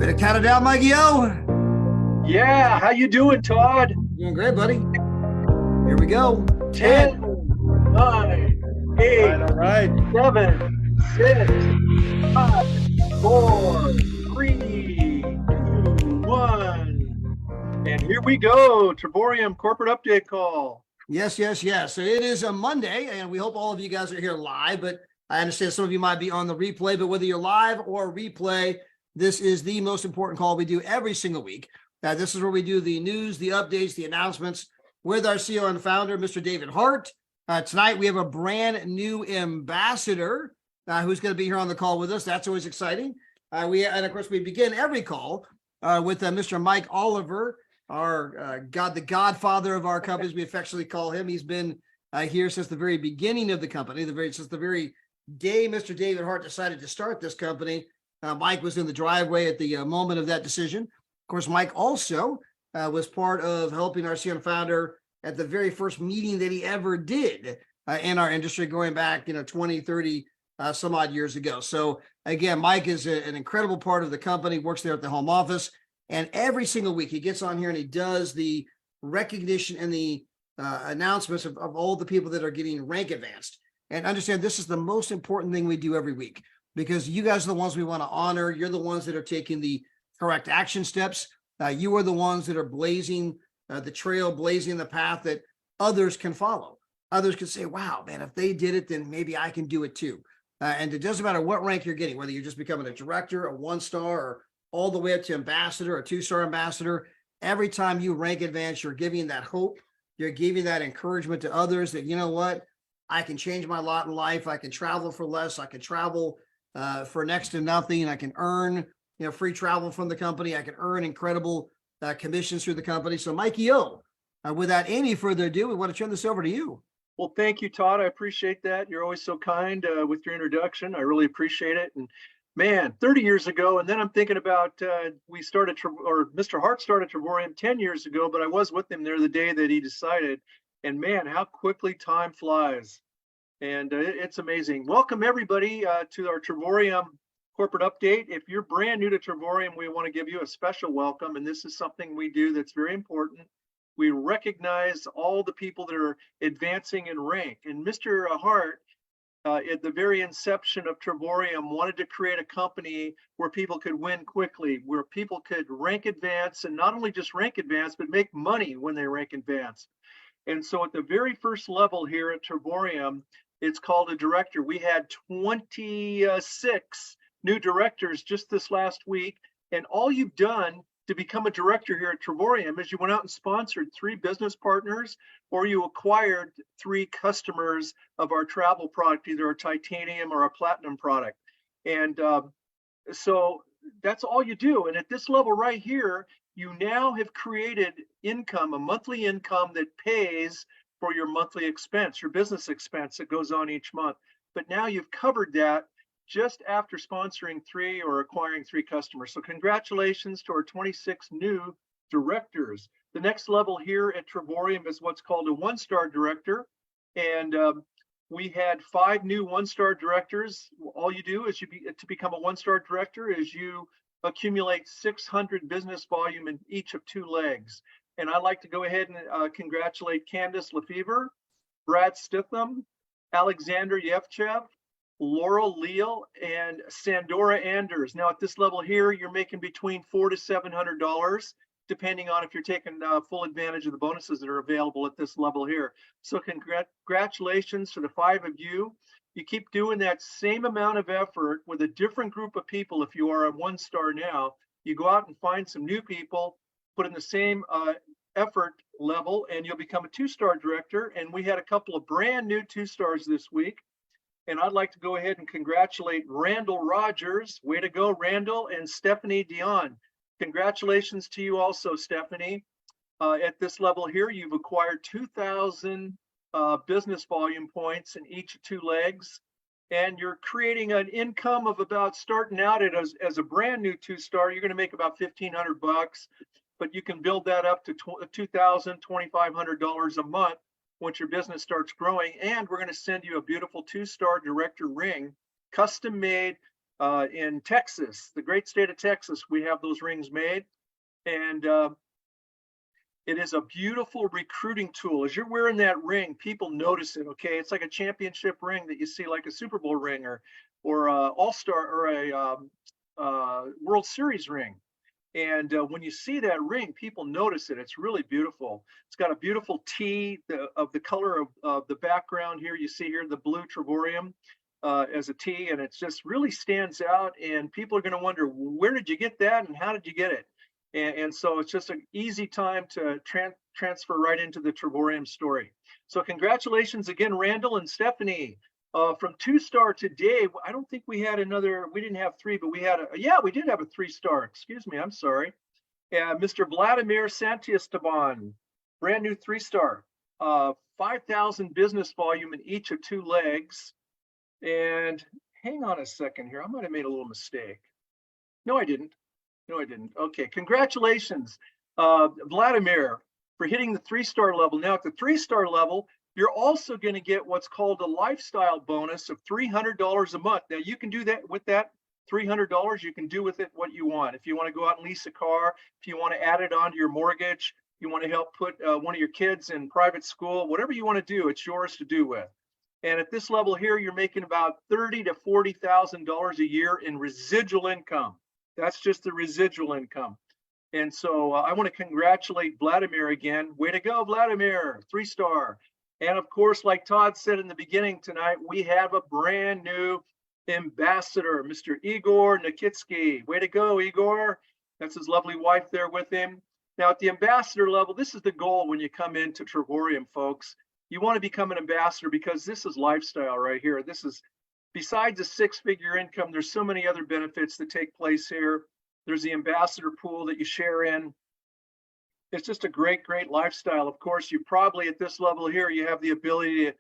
Ready to count it down, Mikey O? Yeah, how you doing, Todd? Doing great, buddy. Here we go. 10, 9, 8, All right. 7, 6, 5, 4, 3, 2, 1. And here we go. Travorium corporate update call. Yes. So it is a Monday, and we hope all of you guys are here live, but I understand some of you might be on the replay, but whether you're live or replay, this is the most important call we do every single week. This is where we do the news, the updates, the announcements with our CEO and founder, Mr. David Hart. Tonight, we have a brand new ambassador who's going to be here on the call with us. That's always exciting. And of course, we begin every call with Mr. Mike Oliver, the godfather of our company, as we affectionately call him. He's been here since the very beginning of the company, since the very day Mr. David Hart decided to start this company. Mike was in the driveway at the moment of that decision. Of course, Mike also was part of helping our CEO and founder at the very first meeting that he ever did in our industry, going back 20, 30 some odd years ago. So again, Mike is an incredible part of the company, works there at the home office, and every single week he gets on here and he does the recognition and the announcements of all the people that are getting rank advanced. And understand, this is the most important thing we do every week, because you guys are the ones we want to honor. You're the ones that are taking the correct action steps. You are the ones that are blazing the trail, blazing the path that others can follow. Others can say, wow, man, if they did it, then maybe I can do it too. And it doesn't matter what rank you're getting, whether you're just becoming a director, a 1-star, or all the way up to ambassador, a 2-star ambassador. Every time you rank advance, you're giving that hope. You're giving that encouragement to others that, you know what, I can change my lot in life. I can travel for less. I can travel for next to nothing. I can earn, free travel from the company. I can earn incredible commissions through the company. So Mikey O, without any further ado, we want to turn this over to you. Well, thank you, Todd. I appreciate that. You're always so kind with your introduction. I really appreciate it. And man, 30 years ago, and then I'm thinking about Mr. Hart started Travorium 10 years ago, but I was with him there the day that he decided. And man, how quickly time flies. And it's amazing. Welcome, everybody, to our Travorium corporate update. If you're brand new to Travorium, we want to give you a special welcome. And this is something we do that's very important. We recognize all the people that are advancing in rank. And Mr. Hart, at the very inception of Travorium, wanted to create a company where people could win quickly, where people could rank advance, and not only just rank advance, but make money when they rank advance. And so at the very first level here at Travorium, it's called a director. We had 26 new directors just this last week. And all you've done to become a director here at Travorium is you went out and sponsored 3 business partners, or you acquired 3 customers of our travel product, either our titanium or our platinum product. And so that's all you do. And at this level right here, you now have created income, a monthly income that pays for your monthly expense, your business expense that goes on each month. But now you've covered that just after sponsoring 3 or acquiring 3 customers. So congratulations to our 26 new directors. The next level here at Travorium is what's called a 1-star director. And we had 5 new 1-star directors. All you do is to become a 1-star director is you accumulate 600 business volume in each of 2 legs. And I'd like to go ahead and congratulate Candace Lefevre, Brad Stitham, Alexander Yevchev, Laurel Leal, and Sandora Anders. Now at this level here, you're making between $400 to $700, depending on if you're taking full advantage of the bonuses that are available at this level here. So congratulations to the 5 of you. You keep doing that same amount of effort with a different group of people. If you are a 1-star now, you go out and find some new people, put in the same effort level, and you'll become a 2-star director. And we had a couple of brand new 2-stars this week. And I'd like to go ahead and congratulate Randall Rogers. Way to go, Randall, and Stephanie Dion. Congratulations to you also, Stephanie. At this level here, you've acquired 2,000 business volume points in each of 2 legs. And you're creating an income of about, starting out as a brand new 2-star, you're going to make about $1,500, but you can build that up to $2,000, $2,500 a month once your business starts growing. And we're going to send you a beautiful 2-star director ring, custom made in Texas, the great state of Texas. We have those rings made, and it is a beautiful recruiting tool. As you're wearing that ring, people notice it. Okay, it's like a championship ring that you see, like a Super Bowl ring or a All-Star or a World Series ring. And when you see that ring, people notice it. It's really beautiful. It's got a beautiful T of the color of the background here. You see here the blue Travorium as a T, and it just really stands out. And people are going to wonder, where did you get that and how did you get it? And so it's just an easy time to transfer right into the Travorium story. So congratulations again, Randall and Stephanie. From 2-star today, I don't think we had another, we didn't have 3, but we had we did have a 3-star. Excuse me, I'm sorry. Mr. Vladimir Santiesteban, brand new 3-star, 5,000 business volume in each of 2 legs. And hang on a second here, I might have made a little mistake. No, I didn't. Okay, congratulations, Vladimir, for hitting the 3-star level. Now at the 3-star level, you're also going to get what's called a lifestyle bonus of $300 a month. Now you can do that with that $300. You can do with it what you want. If you want to go out and lease a car, if you want to add it onto your mortgage, you want to help put one of your kids in private school, whatever you want to do, it's yours to do with. And at this level here, you're making about $30,000 to $40,000 a year in residual income. That's just the residual income. And so I want to congratulate Vladimir again. Way to go, Vladimir, 3-star. And of course, like Todd said in the beginning tonight, we have a brand new ambassador, Mr. Igor Nikitskiy. Way to go, Igor. That's his lovely wife there with him. Now at the ambassador level, this is the goal when you come into Travorium, folks. You want to become an ambassador because this is lifestyle right here. This is, besides a 6-figure income, there's so many other benefits that take place here. There's the ambassador pool that you share in. It's just a great, great lifestyle. Of course, you probably at this level here, you have the ability to,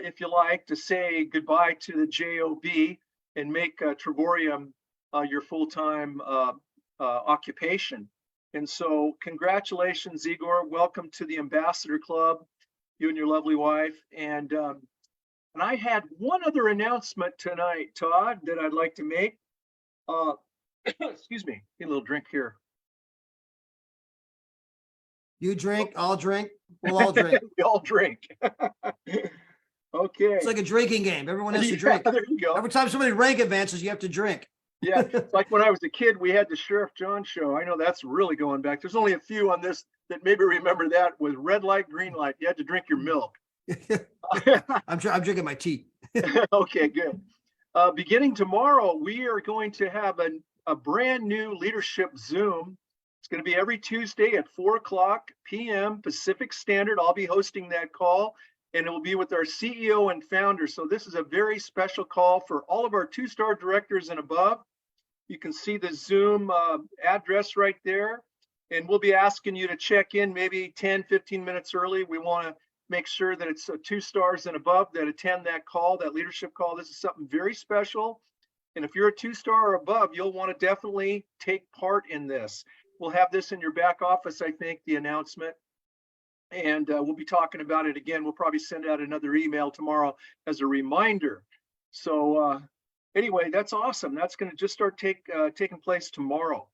if you like, to say goodbye to the JOB and make Travorium your full-time occupation. And so congratulations, Igor. Welcome to the Ambassador Club, you and your lovely wife. And I had one other announcement tonight, Todd, that I'd like to make. Excuse me, get a little drink here. You drink, I'll drink, we'll all drink. We all drink. Okay. It's like a drinking game. Everyone has to drink. There you go. Every time somebody rank advances, you have to drink. Yeah, it's like when I was a kid, we had the Sheriff John show. I know that's really going back. There's only a few on this that maybe remember that with red light, green light. You had to drink your milk. I'm drinking my tea. Okay, good. Beginning tomorrow, we are going to have a brand new leadership Zoom. It's going to be every Tuesday at 4:00 p.m. Pacific Standard. I'll be hosting that call, and it will be with our CEO and founder. So this is a very special call for all of our 2-star directors and above. You can see the Zoom address right there, and we'll be asking you to check in maybe 10, 15 minutes early. We want to make sure that it's 2 stars and above that attend that call, that leadership call. This is something very special. And if you're a 2-star or above, you'll want to definitely take part in this. We'll have this in your back office, I think, the announcement. And we'll be talking about it again. We'll probably send out another email tomorrow as a reminder. So anyway, that's awesome. That's going to just start taking place tomorrow.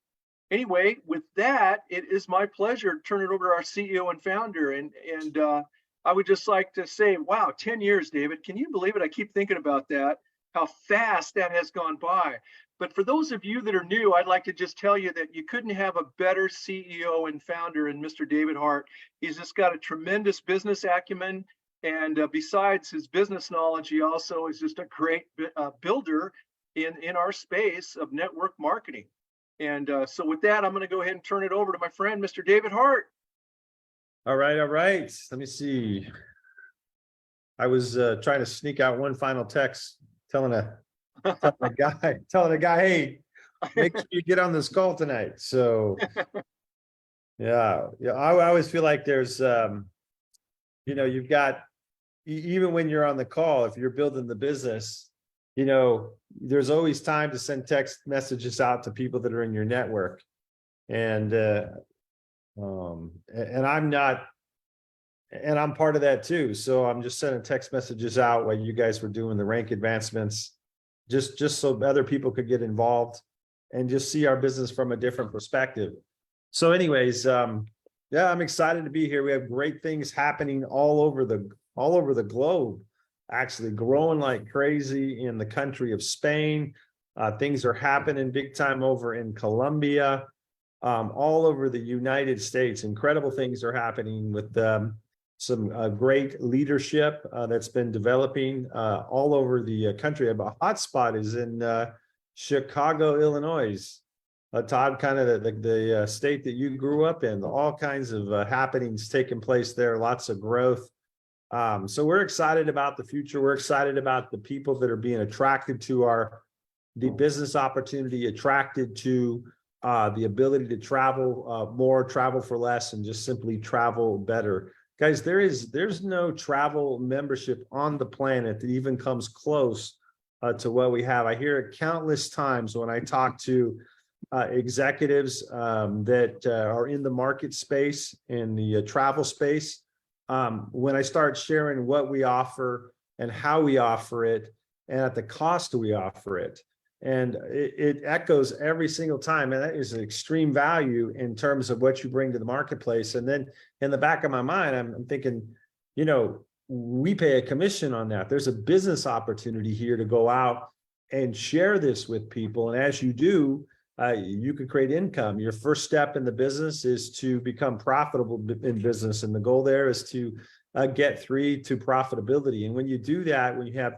Anyway, with that, it is my pleasure to turn it over to our CEO and founder. And I would just like to say, wow, 10 years, David. Can you believe it? I keep thinking about that, how fast that has gone by. But for those of you that are new, I'd like to just tell you that you couldn't have a better CEO and founder in Mr. David Hart. He's just got a tremendous business acumen. And besides his business knowledge, he also is just a great builder in our space of network marketing. And so with that, I'm going to go ahead and turn it over to my friend, Mr. David Hart. All right. Let me see. I was trying to sneak out one final text telling a guy, hey, make sure you get on this call tonight. So yeah. I always feel like there's, you've got, even when you're on the call, if you're building the business, there's always time to send text messages out to people that are in your network. And I'm not, and I'm part of that too. So I'm just sending text messages out while you guys were doing the rank advancements. just so other people could get involved and just see our business from a different perspective. So anyways, yeah, I'm excited to be here. We have great things happening all over the globe, actually growing like crazy in the country of Spain. Things are happening big time over in Colombia, all over the United States. Incredible things are happening with some great leadership that's been developing all over the country. A hotspot is in Chicago, Illinois. Todd, kind of the state that you grew up in, all kinds of happenings taking place there, lots of growth. So we're excited about the future. We're excited about the people that are being attracted to the business opportunity, attracted to the ability to travel more, travel for less, and just simply travel better. Guys, there's no travel membership on the planet that even comes close to what we have. I hear it countless times when I talk to executives that are in the market space, in the travel space. When I start sharing what we offer and how we offer it and at the cost we offer it, and it echoes every single time, and that is an extreme value in terms of what you bring to the marketplace. And then in the back of my mind, I'm thinking, we pay a commission on that. There's a business opportunity here to go out and share this with people, and as you do, you can create income. Your first step in the business is to become profitable in business. And the goal there is to get 3 to profitability. And when you do that, when you have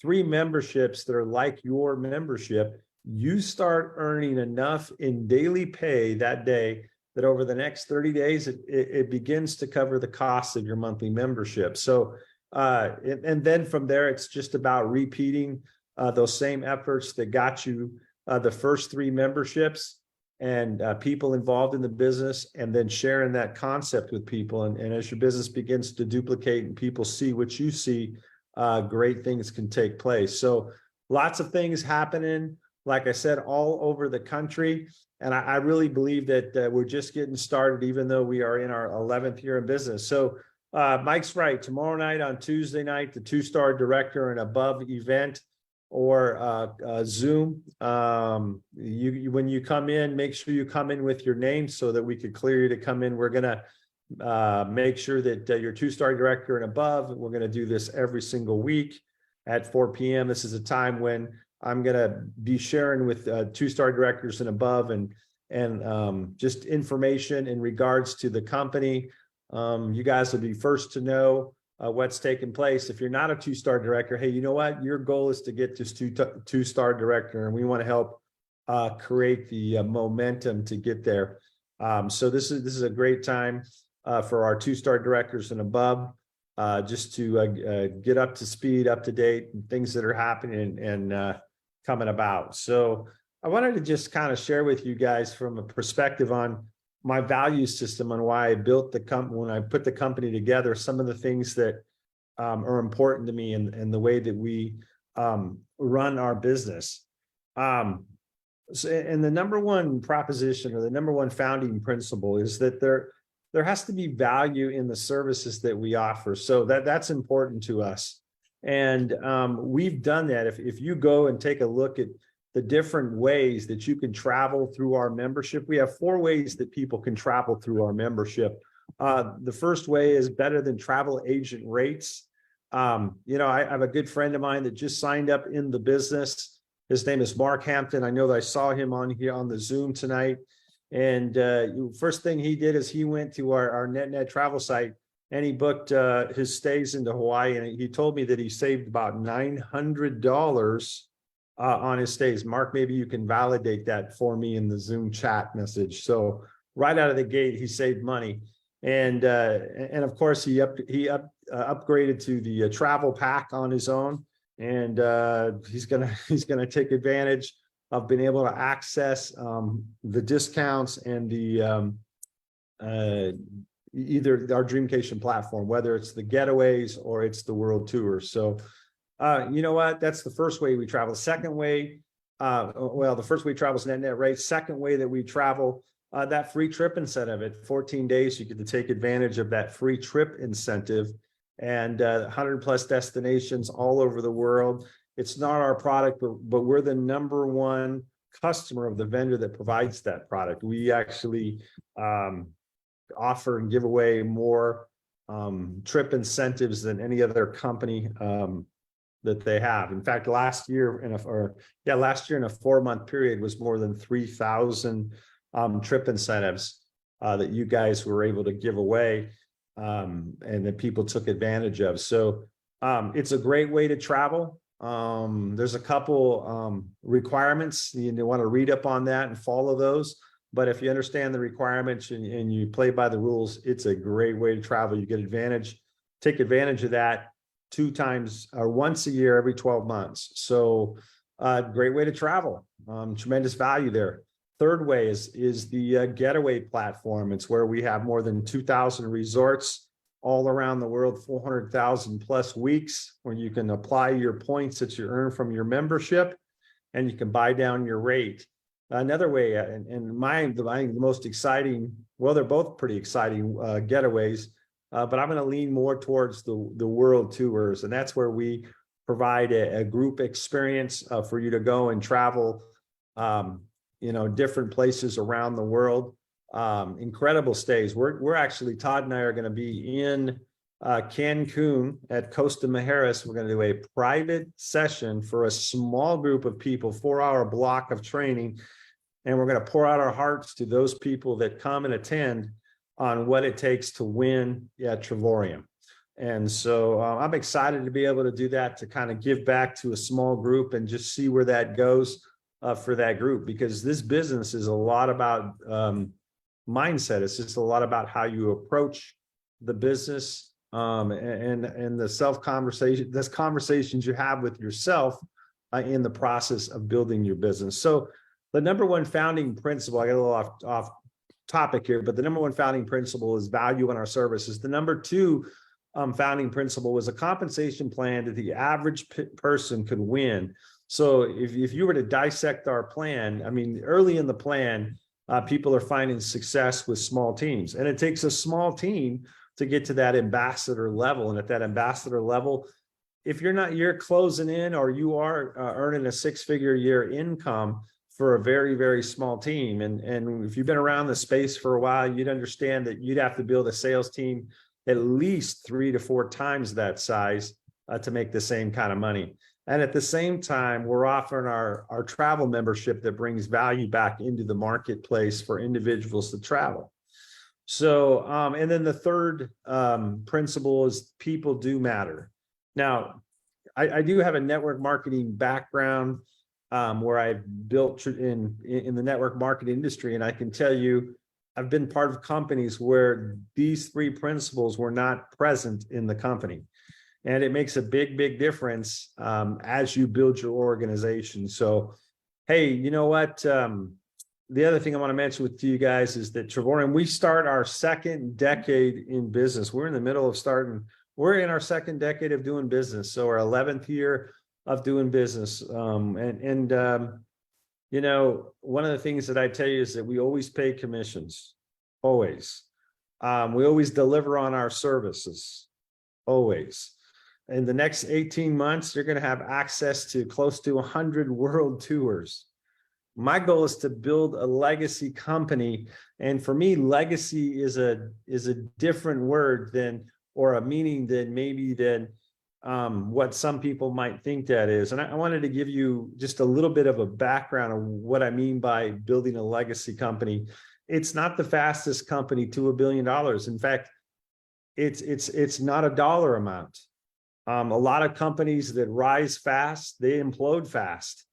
3 memberships that are like your membership, you start earning enough in daily pay that day that over the next 30 days, it begins to cover the costs of your monthly membership. So, and then from there, it's just about repeating those same efforts that got you the first 3 memberships and people involved in the business, and then sharing that concept with people. And as your business begins to duplicate and people see what you see, great things can take place. So lots of things happening, like I said, all over the country. And I really believe that we're just getting started, even though we are in our 11th year in business. So Mike's right. Tomorrow night on Tuesday night, the 2-star director and above event, or Zoom. When you come in, make sure you come in with your name so that we could clear you to come in. We're gonna make sure that you're 2-star director and above. We're gonna do this every single week at 4 p.m. This is a time when I'm gonna be sharing with 2-star directors and above, and just information in regards to the company. You guys will be first to know what's taking place. If you're not a 2-star director, hey, you know what? Your goal is to get this 2-star director, and we want to help create the momentum to get there. So this is a great time for our 2-star directors and above, just to get up to speed, up to date, and things that are happening and coming about. So I wanted to just kind of share with you guys from a perspective on my value system, on why I built the company, when I put the company together, some of the things that are important to me and the way that we run our business. So, and the number one proposition, or the number one founding principle, is that there has to be value in the services that we offer. So that's important to us. And we've done that. If you go and take a look at the different ways that you can travel through our membership, we have 4 ways that people can travel through our membership. The first way is better than travel agent rates. I have a good friend of mine that just signed up in the business. His name is Mark Hampton. I know that I saw him on here on the Zoom tonight. And first thing he did is he went to our NetNet travel site, and he booked his stays into Hawaii. And he told me that he saved about $900 on his stays. Mark, maybe you can validate that for me in the Zoom chat message. So right out of the gate, he saved money. And of course, he upgraded to the travel pack on his own. And he's gonna take advantage of being able to access the discounts and the either our Dreamcation platform, whether it's the getaways or it's the world tour. So you know what? That's the first way we travel. Second way, the first way travel is NetNet rates. Second way that we travel, that free trip incentive. At 14 days, you get to take advantage of that free trip incentive, and 100+ destinations all over the world. it's not our product, but we're the number one customer of the vendor that provides that product. We actually offer and give away more trip incentives than any other company that they have. In fact, last year in a 4-month period was more than 3,000 trip incentives that you guys were able to give away and that people took advantage of. So it's a great way to travel. There's a couple requirements. You want to read up on that and follow those. But if you understand the requirements and you play by the rules, it's a great way to travel. You take advantage of that 2 times or once a year, every 12 months. So great way to travel. Tremendous value there. Third way is the Getaway platform. It's where we have more than 2,000 resorts all around the world, 400,000 plus weeks, where you can apply your points that you earn from your membership, and you can buy down your rate. Another way, and the most exciting, well, they're both pretty exciting getaways, but I'm going to lean more towards the world tours, and that's where we provide a group experience for you to go and travel, different places around the world. Incredible stays. We're actually, Todd and I are going to be in Cancun at Costa Mujeres. We're going to do a private session for a small group of people, 4-hour block of training. And we're going to pour out our hearts to those people that come and attend on what it takes to win at Travorium. And so I'm excited to be able to do that, to kind of give back to a small group and just see where that goes for that group, because this business is a lot about mindset. It's just a lot about how you approach the business and the conversations you have with yourself in the process of building your business. So the number one founding principle, I got a little off topic here, but the number one founding principle is value in our services. The number 2 founding principle was a compensation plan that the average person could win. So if you were to dissect our plan, I mean, early in the plan, people are finding success with small teams, and it takes a small team to get to that ambassador level. And at that ambassador level, if you're closing in, or you are earning a 6-figure year income for a very, very small team. And if you've been around the space for a while, you'd understand that you'd have to build a sales team at least 3 to 4 times that size to make the same kind of money. And at the same time, we're offering our travel membership that brings value back into the marketplace for individuals to travel. So, and then the third principle is people do matter. Now, I do have a network marketing background where I've built in the network marketing industry. And I can tell you, I've been part of companies where these 3 principles were not present in the company. And it makes a big, big difference as you build your organization. So, hey, you know what? The other thing I want to mention with you guys is that Travorium, we start our 2nd decade in business. We're in our 2nd decade of doing business. So our 11th year of doing business. One of the things that I tell you is that we always pay commissions, always. We always deliver on our services, always. In the next 18 months, you're going to have access to close to 100 world tours. My goal is to build a legacy company. And for me, legacy is a different word or a meaning than what some people might think that is. And I wanted to give you just a little bit of a background of what I mean by building a legacy company. It's not the fastest company to $1 billion. In fact, it's not a dollar amount. A lot of companies that rise fast, they implode fast.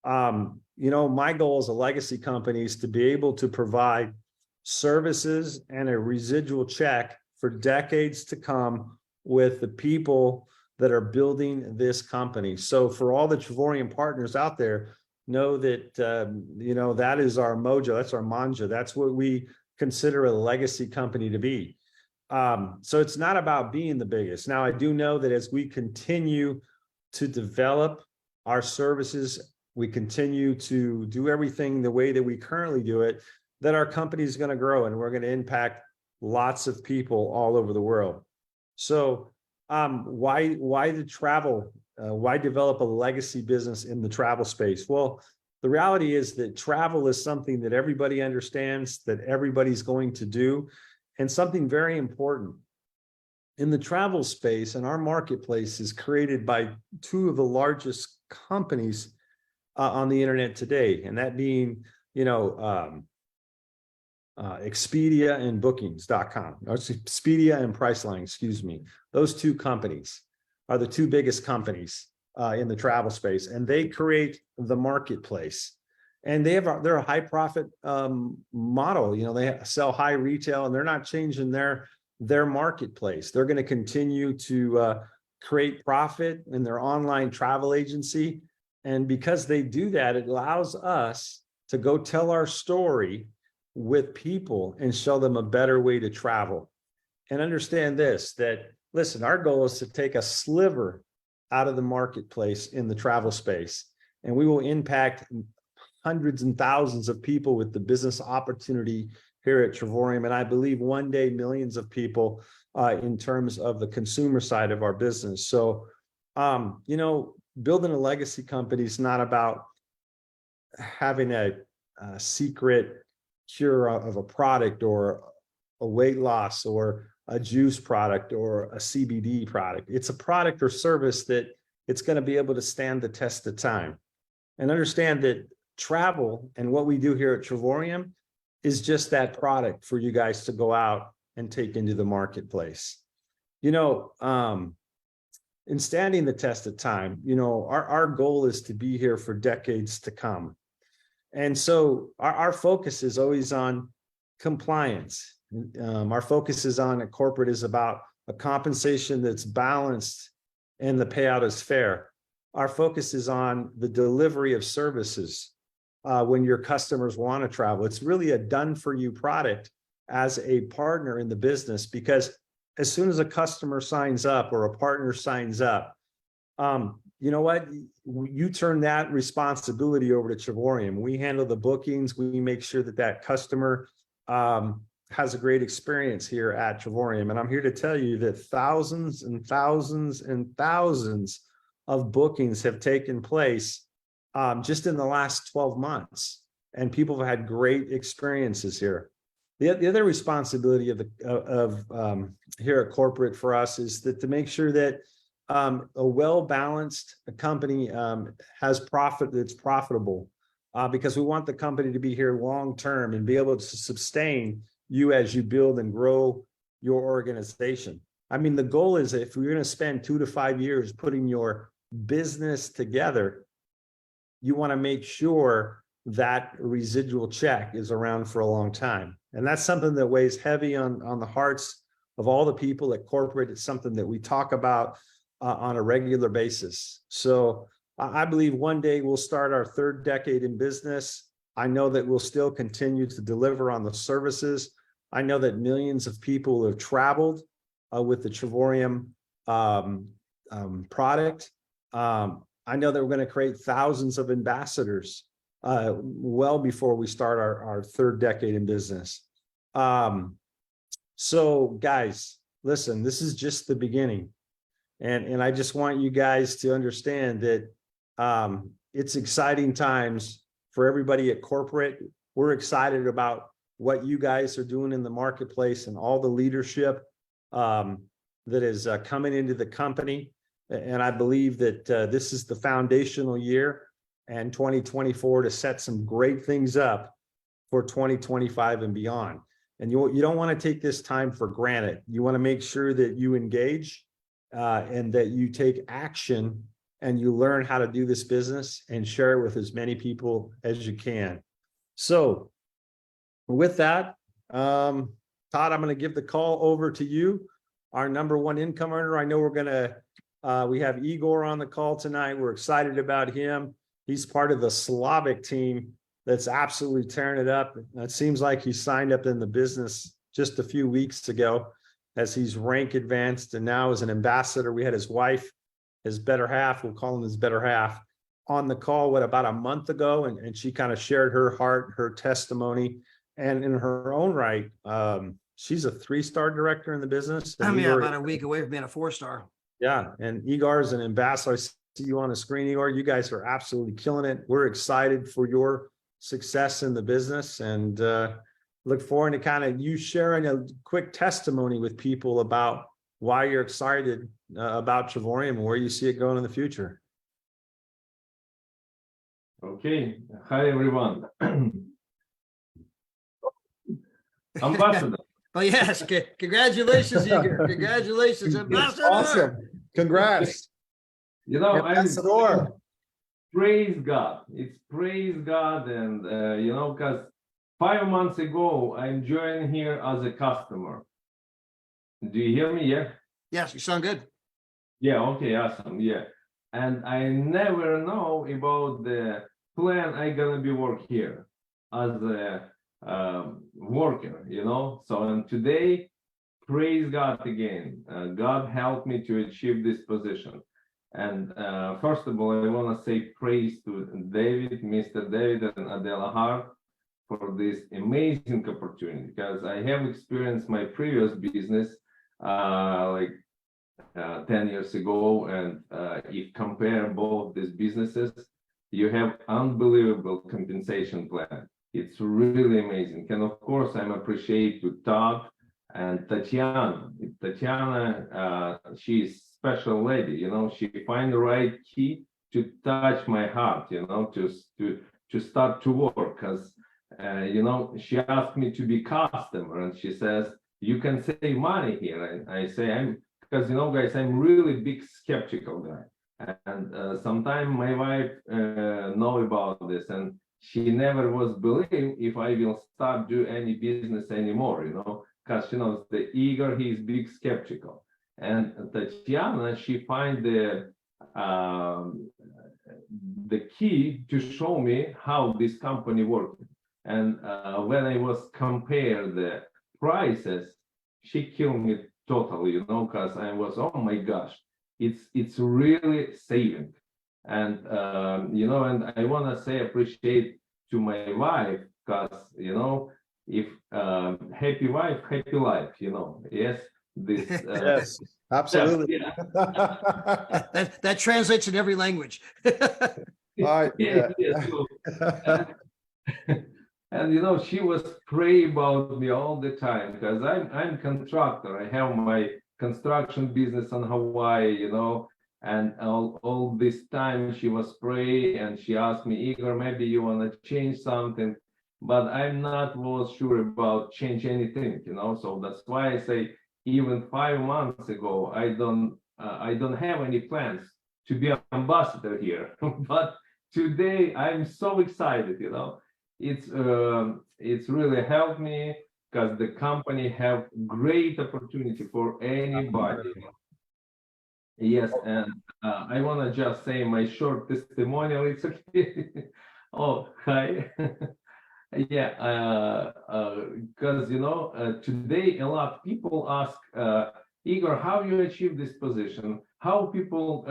My goal as a legacy company is to be able to provide services and a residual check for decades to come with the people that are building this company. So for all the Travorium partners out there, know that, that is our mojo. That's our manja. That's what we consider a legacy company to be. So it's not about being the biggest. Now, I do know that as we continue to develop our services, we continue to do everything the way that we currently do it, that our company is going to grow and we're going to impact lots of people all over the world. So why the travel why develop a legacy business in the travel space? Well, the reality is that travel is something that everybody understands, that everybody's going to do, and something very important. In the travel space, and our marketplace is created by two of the largest companies on the internet today, and that being, Expedia and bookings.com, or Expedia and Priceline, excuse me. Those two companies are the two biggest companies in the travel space, and they create the marketplace. And they're a high profit model. They sell high retail, and they're not changing their marketplace. They're going to continue to create profit in their online travel agency. And because they do that, it allows us to go tell our story with people and show them a better way to travel. And understand this, that listen, our goal is to take a sliver out of the marketplace in the travel space, and we will impact hundreds and thousands of people with the business opportunity here at Travorium. And I believe one day millions of people in terms of the consumer side of our business. So, building a legacy company is not about having a secret cure of a product, or a weight loss, or a juice product, or a CBD product. It's a product or service that it's going to be able to stand the test of time. And understand that travel and what we do here at Travorium is just that product for you guys to go out and take into the marketplace. In standing the test of time, our goal is to be here for decades to come. And so our focus is always on compliance. Our focus is on corporate is about a compensation that's balanced and the payout is fair. Our focus is on the delivery of services when your customers want to travel. It's really a done for you product as a partner in the business, because as soon as a customer signs up or a partner signs up, you know what? You turn that responsibility over to Travorium. We handle the bookings. We make sure that customer has a great experience here at Travorium. And I'm here to tell you that thousands and thousands and thousands of bookings have taken place just in the last 12 months. And people have had great experiences here. The other responsibility of here at corporate for us is that to make sure that a well-balanced company has profit that's profitable, because we want the company to be here long-term and be able to sustain you as you build and grow your organization. I mean, the goal is if we're going to spend 2 to 5 years putting your business together, you want to make sure that residual check is around for a long time. And that's something that weighs heavy on the hearts of all the people at corporate. It's something that we talk about on a regular basis. So I believe one day we'll start our 3rd decade in business. I know that we'll still continue to deliver on the services. I know that millions of people have traveled with the Travorium product. I know that we're going to create thousands of ambassadors well before we start our 3rd decade in business. So guys, listen, this is just the beginning. And I just want you guys to understand that it's exciting times for everybody at corporate. We're excited about what you guys are doing in the marketplace and all the leadership that is coming into the company. And I believe that this is the foundational year and 2024 to set some great things up for 2025 and beyond. And you don't want to take this time for granted. You want to make sure that you engage and that you take action and you learn how to do this business and share it with as many people as you can. So with that, Todd, I'm going to give the call over to you, our #1 income earner. I know we have Igor on the call tonight. We're excited about him. He's part of the Slavic team that's absolutely tearing it up. It seems like he signed up in the business just a few weeks ago as he's rank advanced and now is an ambassador. We had his wife, his better half, we'll call him his better half, on the call, about a month ago. And she kind of shared her heart, her testimony. And in her own right, she's a 3-star director in the business. I'm about a week away from being a 4-star. Yeah. And Igor is an ambassador. I see you on the screen, Igor. You guys are absolutely killing it. We're excited for your success in the business, and look forward to kind of you sharing a quick testimony with people about why you're excited about Travorium and where you see it going in the future. Okay. Hi, everyone. Ambassador. Oh, yes. Congratulations, Igor. Congratulations, Ambassador. Awesome. Congrats. You know, Ambassador. praise God. It's praise God. And, you know, because 5 months ago, I'm joining here as a customer. Do you hear me? Yeah. Yes, you sound good. Yeah. Okay. Awesome. Yeah. And I never know about the plan I gonna be work here as a worker, you know. So and today, praise God again. God helped me to achieve this position. And first of all, I want to say praise to David, Mr. David, and Adela Hart for this amazing opportunity, because I have experienced my previous business like 10 years ago, and if compare both these businesses, you have unbelievable compensation plan. It's really amazing. And of course, I'm appreciate to Todd and Tatiana. Tatiana, she's special lady, you know, she find the right key to touch my heart, you know, to start to work. Because, you know, she asked me to be customer, and she says, you can save money here. I say, because, you know, guys, I'm really big skeptical guy. And sometimes my wife know about this, and she never was believe if I will start do any business anymore, you know, because, you know, the Igor, he's big skeptical. And Tatiana, she find the key to show me how this company works. And when I was compare the prices, she killed me totally, you know, because I was, oh my gosh, it's really saving. And you know, and I want to say appreciate to my wife, because, you know, if happy wife, happy life, you know. Yes, this Yes, absolutely. Yeah. That translates in every language. All right. Yeah, yeah. So, and you know, she was pray about me all the time, because I'm contractor. I have my construction business in Hawaii, you know, and all this time she was pray, and she asked me, Igor, maybe you want to change something, but I'm not was sure about change anything, you know. So that's why I say, even 5 months ago, I don't have any plans to be an ambassador here. But today I'm so excited, you know. It's really helped me, because the company have great opportunity for anybody. Yes, and I want to just say my short testimonial. It's okay. Oh, hi. Yeah, because, you know, today a lot of people ask, Igor, how you achieve this position? How people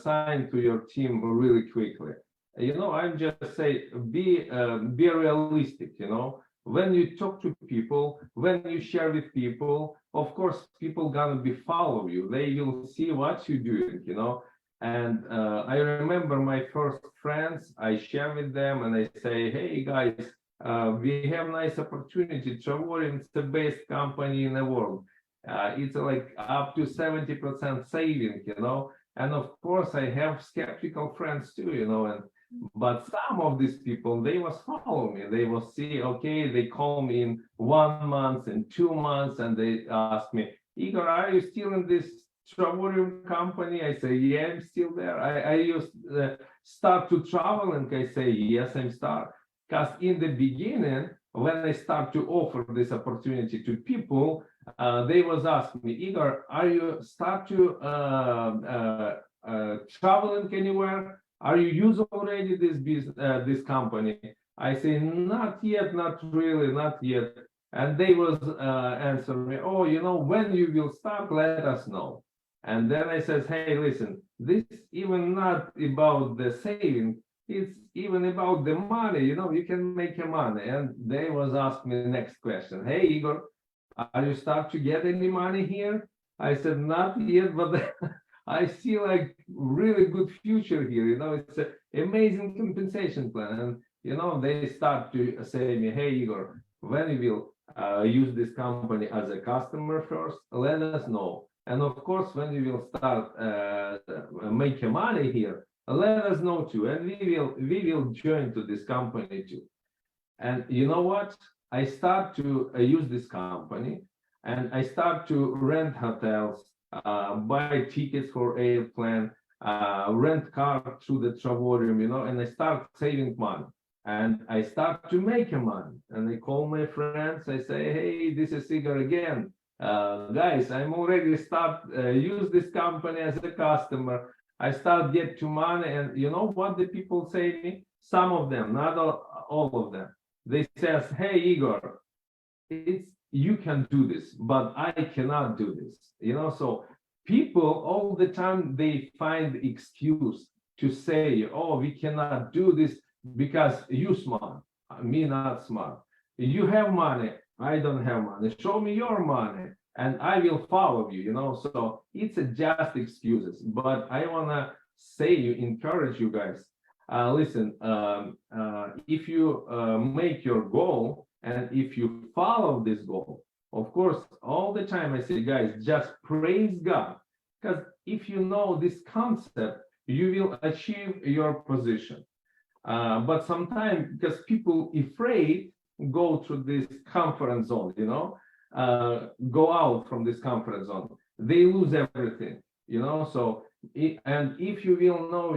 sign to your team really quickly? You know, I'm just say, be realistic, you know. When you talk to people, when you share with people, of course, people gonna be follow you. They will see what you're doing, you know. And I remember my first friends, I share with them and I say, hey guys, we have nice opportunity. Travorium is the best company in the world. It's like up to 70% saving, you know. And of course, I have skeptical friends too, you know. But some of these people, they was follow me. They will see, okay, they call me in 1 month and 2 months, and they ask me, Igor, are you still in this Travorium company? I say, yeah, I'm still there. I used start to travel, and I say, yes, I'm start. Because in the beginning, when I start to offer this opportunity to people, they was asking me, Igor, are you start to traveling anywhere? Are you use already this business, this company? I say, not yet, not really, not yet. And they was answer me, oh, you know, when you will start, let us know. And then I says, hey, listen, this even not about the saving, it's even about the money, you know, you can make your money. And they was asking me the next question, hey, Igor, are you start to get any money here? I said, not yet, but I see like really good future here. It's an amazing compensation plan. And, they start to say me, hey, Igor, when you will use this company as a customer first, let us know. And of course, when you will start making money here, let us know too. And we will join to this company too. And you know what? I start to use this company, and I start to rent hotels, buy tickets for airplane, rent car through the Travorium, and I start saving money. And I start to make money. And I call my friends. I say, hey, this is Igor again. Guys, I'm already start use this company as a customer. I start get to money, and you know what the people say to me? Some of them, not all of them. They says, hey, Igor, you can do this, but I cannot do this. So people all the time, they find excuse to say, oh, we cannot do this because you smart, me not smart. You have money, I don't have money. Show me your money and I will follow you, So it's just excuses. But I wanna encourage you guys. Listen, if you make your goal and if you follow this goal, of course, all the time I say, guys, just praise God. Because if you know this concept, you will achieve your position. But sometimes, because people afraid go to this comfort zone, go out from this comfort zone, they lose everything, So, and if you will know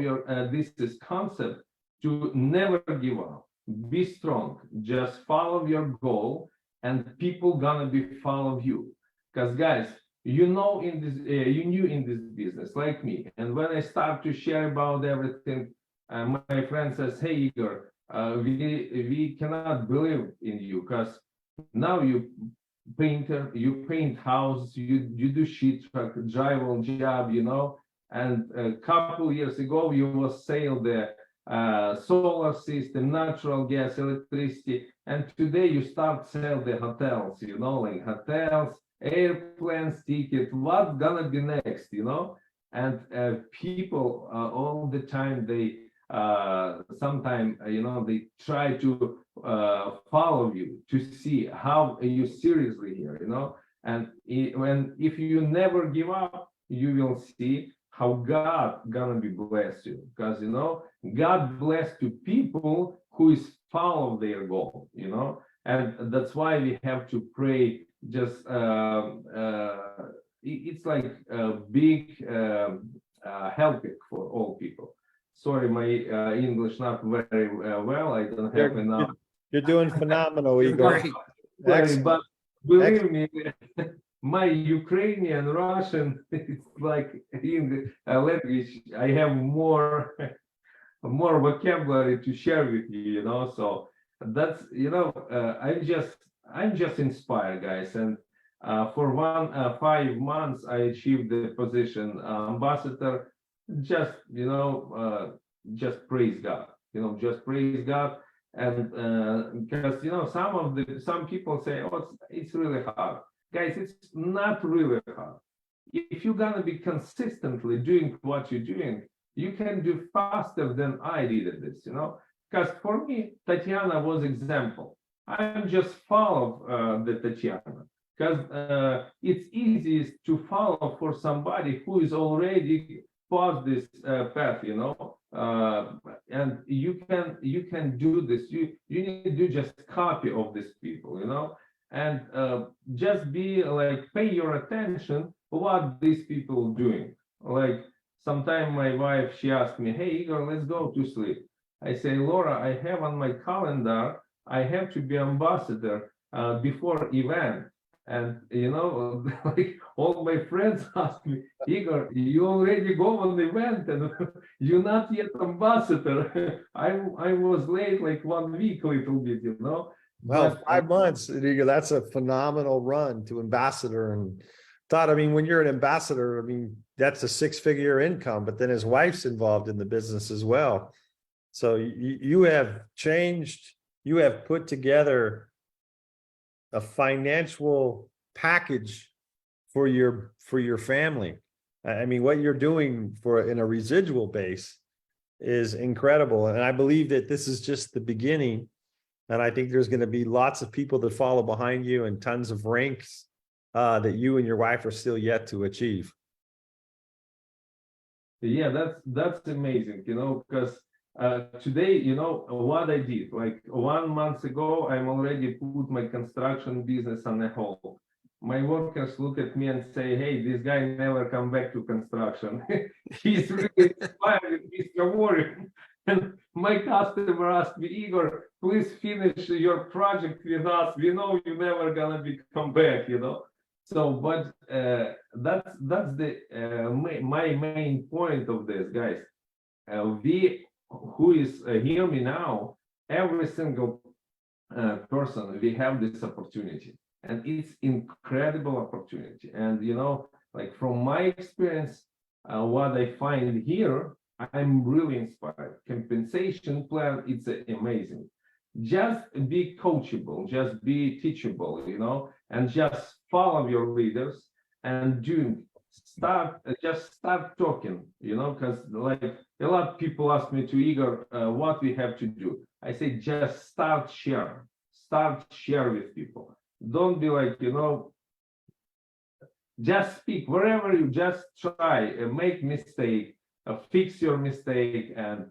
this is concept to never give up, be strong, just follow your goal, and people gonna be follow you. Because guys, you knew in this business like me, and when I start to share about everything, my friend says, hey, Igor, we cannot believe in you because now you painter, you paint houses, you do sheet truck, drywall job, and a couple years ago, you was sell the solar system, natural gas, electricity, and today you start sell the hotels, like hotels, airplanes, ticket, what's gonna be next, And people all the time, they sometimes they try to follow you to see how you seriously here, and if you never give up, you will see how God gonna be bless you, because God bless to people who is follow their goal, and that's why we have to pray. Just it's like a big helping for all people. Sorry, my English not very well. I don't have enough. You're doing phenomenal, Igor. Sorry, but believe me, my Ukrainian, Russian, it's like in the language. I have more vocabulary to share with you, So that's I'm just inspired, guys. And for 5 months, I achieved the position ambassador. Just just praise God, just praise God. And because some people say, oh, it's really hard, guys. It's not really hard. If you're gonna be consistently doing what you're doing, you can do faster than I did at this, because for me, Tatiana was example. I'm just follow the Tatiana, because it's easiest to follow for somebody who is already past this path, and you can do this. You need to do just copy of these people, and just be like pay your attention what these people doing. Like sometime my wife, she asked me, hey Igor, let's go to sleep. I say, Laura, I have on my calendar, I have to be ambassador before event. And like all my friends ask me, Igor, you already go on the event and you're not yet ambassador. I was late like 1 week, little bit, Well, But, 5 months, Igor, that's a phenomenal run to ambassador. And when you're an ambassador, that's a 6-figure income, but then his wife's involved in the business as well. So you have changed, you have put together a financial package for your family. I mean, what you're doing for in a residual base is incredible. And I believe that this is just the beginning. And I think there's going to be lots of people that follow behind you and tons of ranks that you and your wife are still yet to achieve. Yeah, that's amazing, because today, what I did, like 1 month ago, I'm already put my construction business on a hold. My workers look at me and say, hey, this guy never come back to construction. He's really inspired with his Travorium. And my customer asked me, Igor, please finish your project with us. We know you're never gonna come back, So, but that's the my main point of this, guys. We who is hear me now, every single person, we have this opportunity, and it's incredible opportunity. And like from my experience, what I find here, I'm really inspired. Compensation plan, it's amazing. Just be coachable, just be teachable, and just follow your leaders and just start talking, because like a lot of people ask me to Igor, what we have to do. I say, just start share with people. Don't be like, just speak wherever you just try, make mistake, fix your mistake, and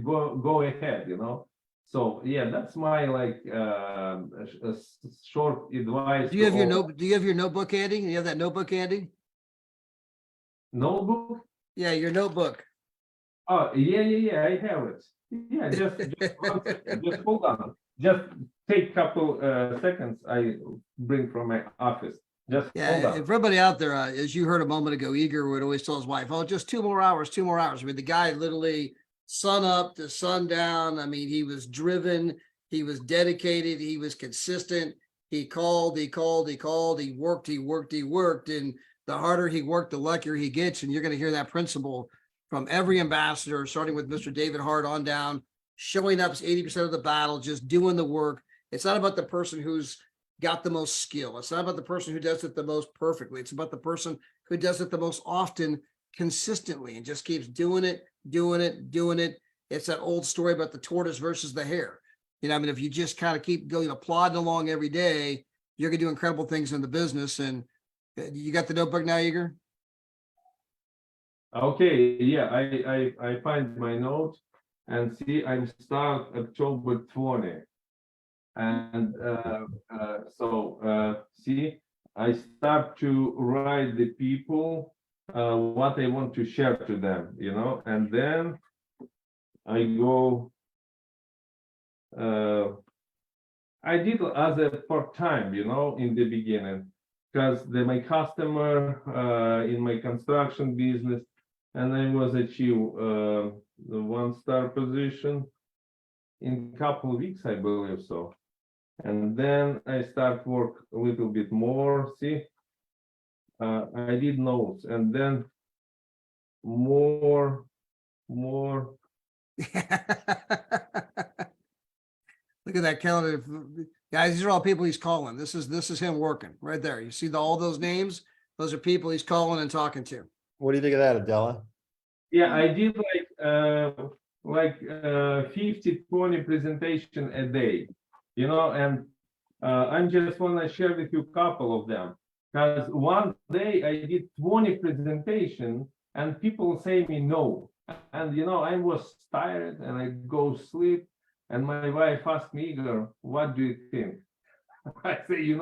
go ahead, So yeah, that's my like short advice. Do you have your notebook handy? You have that notebook handy? Notebook? Yeah, your notebook. Oh, yeah, I have it. Yeah, just 1 second, just hold on. Just take a couple seconds. I bring from my office. Just hold Yeah, on. if everybody out there, as you heard a moment ago, Igor would always tell his wife, oh, just 2 more hours, 2 more hours. I mean, the guy literally sun up to sundown. I mean, he was driven, he was dedicated, he was consistent. He called, he worked. And the harder he worked, the luckier he gets. And you're going to hear that principle from every ambassador, starting with Mr. David Hart on down. Showing up is 80% of the battle, just doing the work. It's not about the person who's got the most skill. It's not about the person who does it the most perfectly. It's about the person who does it the most often, consistently, and just keeps doing it. It's that old story about the tortoise versus the hare. I mean, if you just kind of keep going, plodding along every day, you're going to do incredible things in the business. And you got the notebook now, Igor? Okay, yeah, I find my note and see I'm start October 20. And see, I start to write the people what I want to share to them, and then I go. I did as a part-time, in the beginning, because my customer in my construction business, and I was achieve the 1-star position in a couple of weeks, I believe so. And then I start work a little bit more. See, I did notes, and then more. Look at that calendar. Guys, these are all people he's calling. This is him working right there. You see all those names? Those are people he's calling and talking to. What do you think of that, Adela? Yeah, I did like 50-20 presentation a day, and I'm just want to share with you a couple of them, because one day I did 20 presentation and people say me no, and I was tired and I go sleep, and my wife asked me, Igor, what do you think? I say,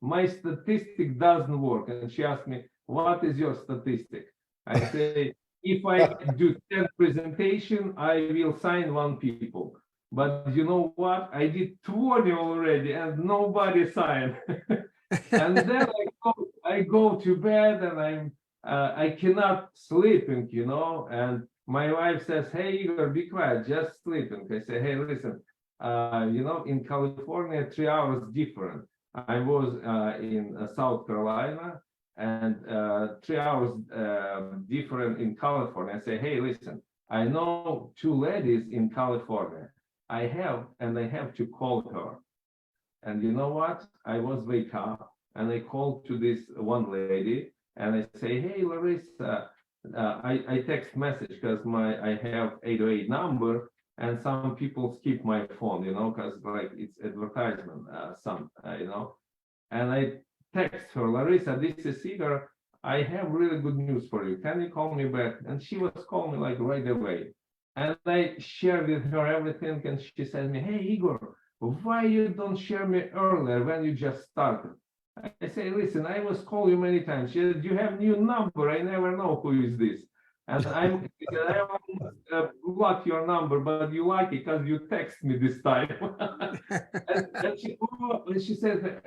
my statistic doesn't work, and she asked me, what is your statistic? I say, if I do 10 presentation, I will sign 1 people. But you know what? I did 20 already and nobody signed. And then I go to bed and I cannot sleeping, and my wife says, hey, Igor, be quiet, just sleeping. I say, hey, listen, in California, 3 hours different. I was in South Carolina, and 3 hours different in California. I say, hey, listen, I know 2 ladies in California. I have to call her. And you know what? I was wake up and I called to this one lady and I say, hey, Larisa, I text message because I have 808 number, and some people skip my phone, because like it's advertisement, and I text her, Larisa, this is Igor. I have really good news for you. Can you call me back? And she was calling me like right away. And I shared with her everything, and she said me, hey, Igor, why you don't share me earlier when you just started? I say, listen, I was called you many times. She said, you have new number. I never know who is this. And I block your number, but you like it because you text me this time. and she said,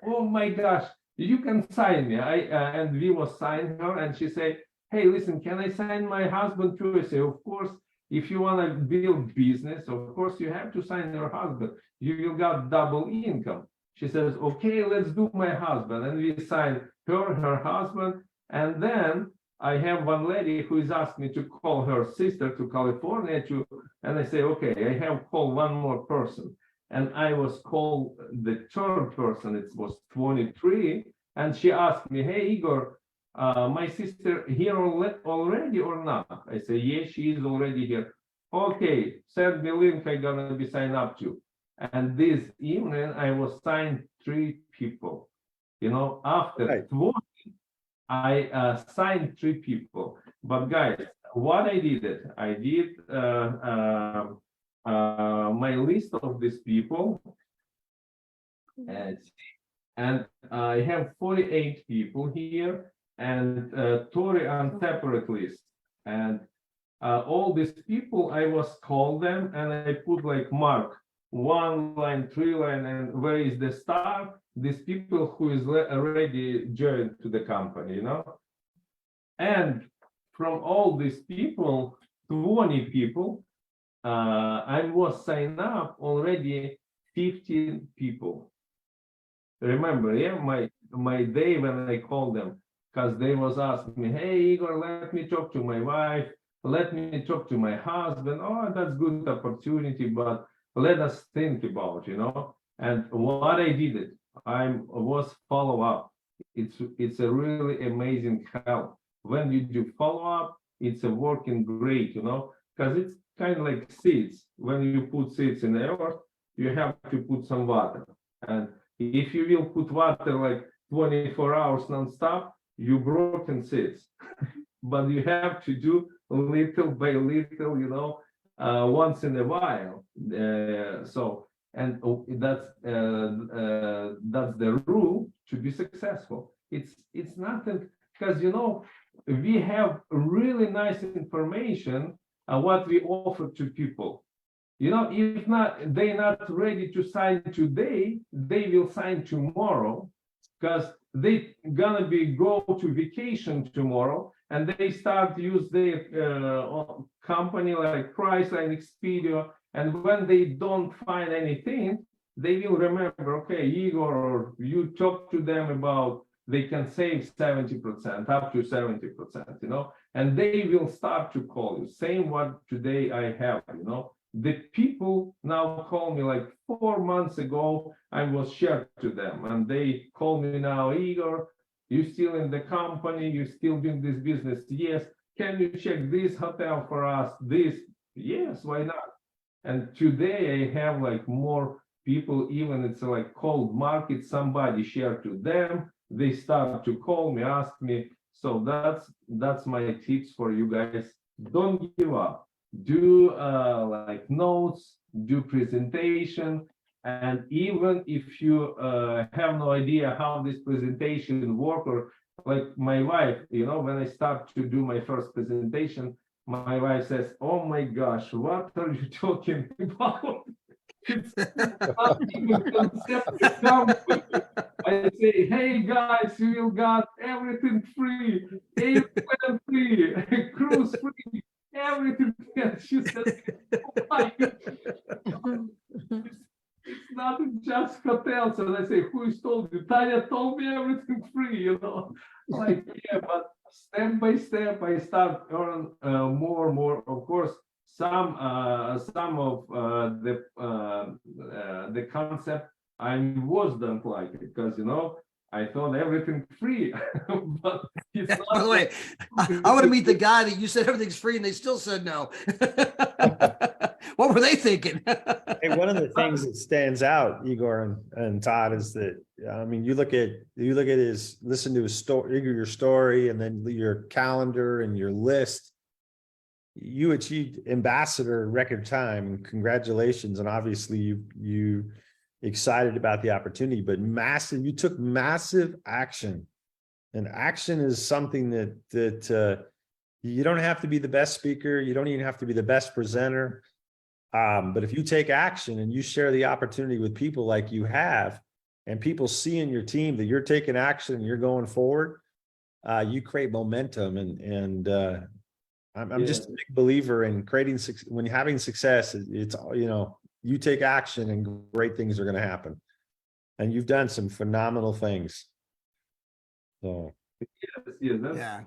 oh my gosh, you can sign me. And we was sign her, and she said, hey, listen, can I sign my husband too? I say, of course, if you want to build business, of course, you have to sign your husband. You will got double income. She says, okay, let's do my husband. And we signed her husband. And then I have one lady who is asked me to call her sister to California and I say, okay, I have called one more person. And I was called the third person, it was 23. And she asked me, hey, Igor, my sister here already or not? I say, yes, she is already here. Okay, send me link, I'm gonna be signed up to. And this evening I was signed 3 people. After Right. 20, I signed 3 people. But guys, what I did my list of these people, and I have 48 people here, and 30 on separate list. And all these people, I was called them, and I put like mark 1 line, 3 line, and where is the star? These people who is already joined to the company, And from all these people, 20 people, I was signed up already 15 people. Remember, yeah, my day when I called them, because they was asking me, hey, Igor, let me talk to my wife, let me talk to my husband. Oh, that's good opportunity, but let us think about, And what I did, I was follow up. It's a really amazing help. When you do follow up, it's a working great, because it's kind of like seeds. When you put seeds in the earth, you have to put some water. And if you will put water like 24 hours non-stop, you broken seeds. But you have to do little by little, once in a while. That's the rule to be successful. It's nothing, because we have really nice information what we offer to people. If not, they're not ready to sign today, they will sign tomorrow, because they gonna go to vacation tomorrow, and they start use their company like Priceline, Expedia, and when they don't find anything, they will remember, okay, Igor, you talk to them about they can save 70%, up to 70%, and they will start to call you. Same what today I have, The people now call me like 4 months ago, I was shared to them, and they call me now, Igor, you still in the company, you still doing this business? Yes. Can you check this hotel for us? This? Yes, why not? And today I have like more people, even it's like cold market, somebody shared to them, they start to call me, ask me. So that's my tips for you guys. Don't give up. Do like notes, do presentation, and even if you have no idea how this presentation work, or like my wife, when I start to do my first presentation, my wife says, oh my gosh, what are you talking about? It's not even concept company. I say, hey guys, you will got everything free, airplane free, cruise free, everything. She says, oh, it's not just hotels. And I say, who is told you? Tanya told me everything free, Like, yeah, but step by step, I start earn more and more. Of course, some of the concept I was don't like it, because I thought everything free, but it's By not the way, I want to meet the guy that you said everything's free and they still said no. What were they thinking? Hey, one of the things that stands out, Igor and Todd, is that, I mean, you look at listen to his story, your story, and then your calendar and your list. You achieved ambassador in record time, and congratulations. And obviously you excited about the opportunity, but you took massive action. And action is something that you don't have to be the best speaker. You don't even have to be the best presenter. But if you take action and you share the opportunity with people like you have, and people see in your team that you're taking action and you're going forward, you create momentum. And I'm just a big believer in creating, when you're having success, it's, you take action and great things are going to happen. And you've done some phenomenal things. So. Yeah.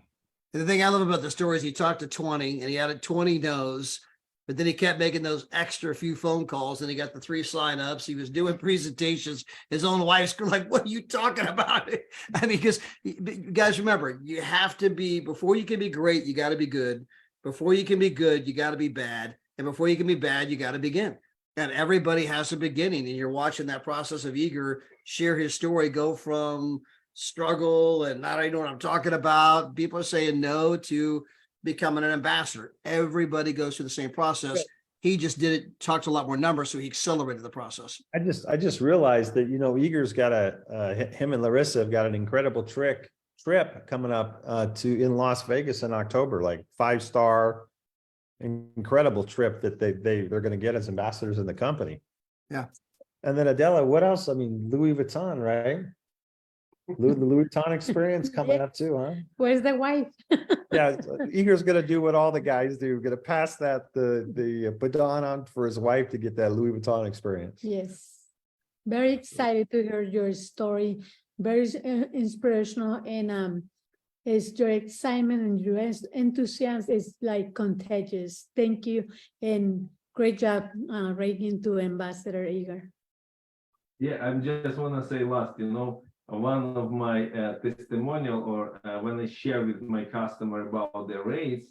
And the thing I love about the story is he talked to 20 and he had 20 no's, but then he kept making those extra few phone calls and he got the 3 signups. He was doing presentations. His own wife's like, what are you talking about? I mean, because guys, remember, you have to be, before you can be great, you got to be good. Before you can be good, you got to be bad. And before you can be bad, you got to begin. And everybody has a beginning. And you're watching that process of Igor share his story, go from struggle and not even know what I'm talking about. People are saying no to becoming an ambassador. Everybody goes through the same process. He just did it, talked a lot more numbers, so he accelerated the process. I just realized that, Igor's got him and Larisa have got an incredible trip coming up in Las Vegas in October, like 5-star, incredible trip that they're going to get as ambassadors in the company. Yeah. And then Adela, what else? I mean, Louis Vuitton, right? The Louis Vuitton experience coming up too, huh? Where's the wife? Yeah, Igor's gonna do what all the guys do, gonna pass the baton on for his wife to get that Louis Vuitton experience. Yes. Very excited to hear your story. Very inspirational, and is your excitement and your enthusiasm is like contagious. Thank you, and great job ranking to Ambassador Igor. Yeah, I just want to say last, one of my testimonial, or when I share with my customer about the rates,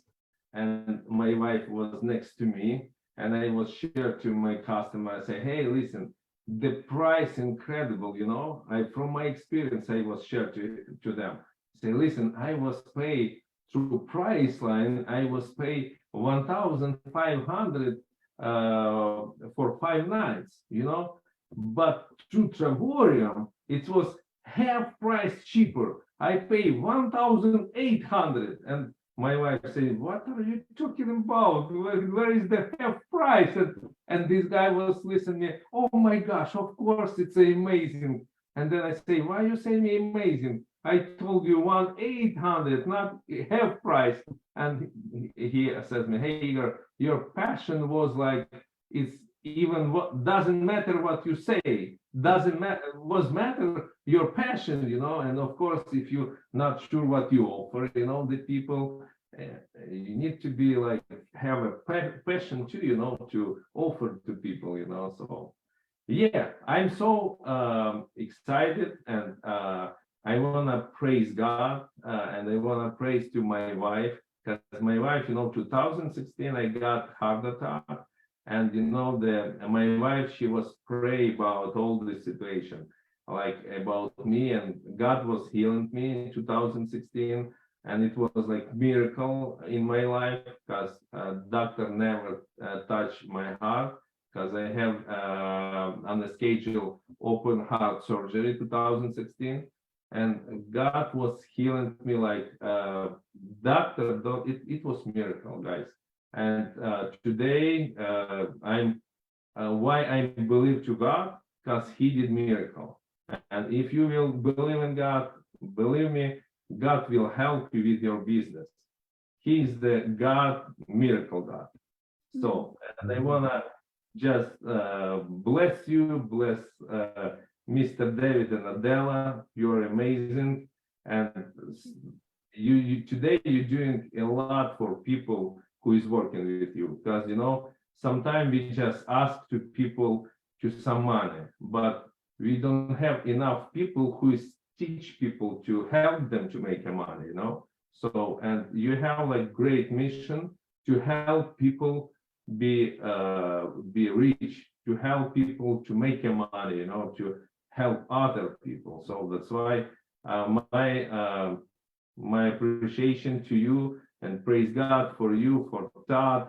and my wife was next to me, and I was share to my customer, I say, hey, listen, the price incredible, from my experience, I was share to them. Say, listen, I was paid through Priceline, I was paid 1,500 for 5 nights, but through Travorium, it was half price cheaper. I pay 1,800, and my wife said, what are you talking about? Where is the half price? And this guy was listening, oh my gosh, of course it's amazing. And then I say, why you say me amazing? I told you 1,800, not half price. And he says me, hey Igor, your passion was like, it's even what doesn't matter what you say, doesn't matter your passion, and of course, if you're not sure what you offer, the people, you need to be like, have a passion too, to offer to people, so yeah, I'm so excited, and I want to praise God, and I want to praise to my wife, because my wife, 2016, I got heart attack. And my wife, she was praying about all this situation, like about me, and God was healing me in 2016, and it was like miracle in my life, because doctor never touched my heart, because I have on the schedule open heart surgery 2016, and God was healing me like doctor. It was miracle, guys. And today I'm why I believe to God, because He did miracle. And if you will believe in God, believe me, God will help you with your business. He is the God, miracle God. So, and I wanna just bless you, bless Mr. David and Adela. You're amazing, and you today you're doing a lot for people who is working with you, because sometimes we just ask to people to some money, but we don't have enough people who is teach people to help them to make money, you know. So, and you have like great mission to help people be rich, to help people to make money, you know, to help other people. So that's why my appreciation to you, and praise God for you, for Todd,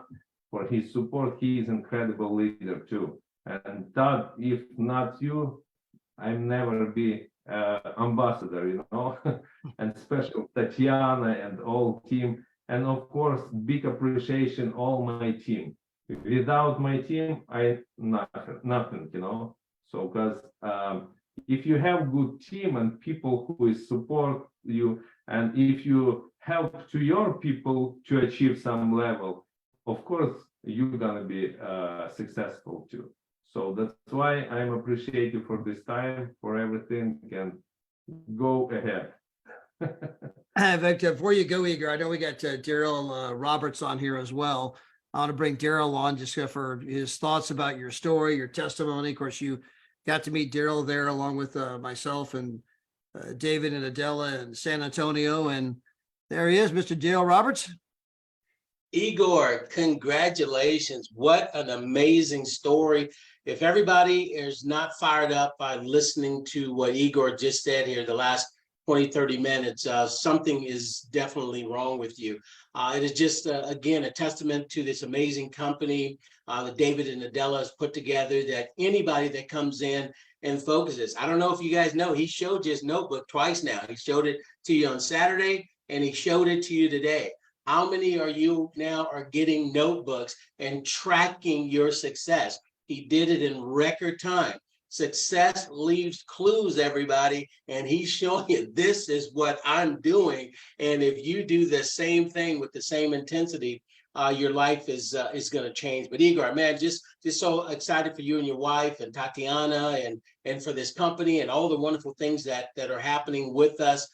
for his support. He is incredible leader too. And Todd, if not you, I'll never be ambassador, you know. And special Tatiana and all team, and of course big appreciation all my team. Without my team, I nothing, you know. So because if you have good team and people who is support you, and if you help to your people to achieve some level, of course you're gonna be successful too. So that's why I'm appreciative for this time, for everything, and go ahead. Victor, before you go, Igor, I know we got Daryl Roberts on here as well. I want to bring Daryl on just for his thoughts about your story, your testimony. Of course, you got to meet Daryl there along with myself and David and Adela in San Antonio. And there he is, Mr. Daryl Roberts. Igor, congratulations. What an amazing story. If everybody is not fired up by listening to what Igor just said here, the last 20, 30 minutes, something is definitely wrong with you. It is just, again, a testament to this amazing company that David and Adela has put together, that anybody that comes in and focuses. I don't know if you guys know, he showed you his notebook twice now. He showed it to you on Saturday and he showed it to you today. How many are you now are getting notebooks and tracking your success? He did it in record time. Success leaves clues, everybody, and he's showing you this is what I'm doing. And if you do the same thing with the same intensity, your life is going to change. But Igor, man, just so excited for you and your wife and Tatiana and for this company and all the wonderful things that are happening with us.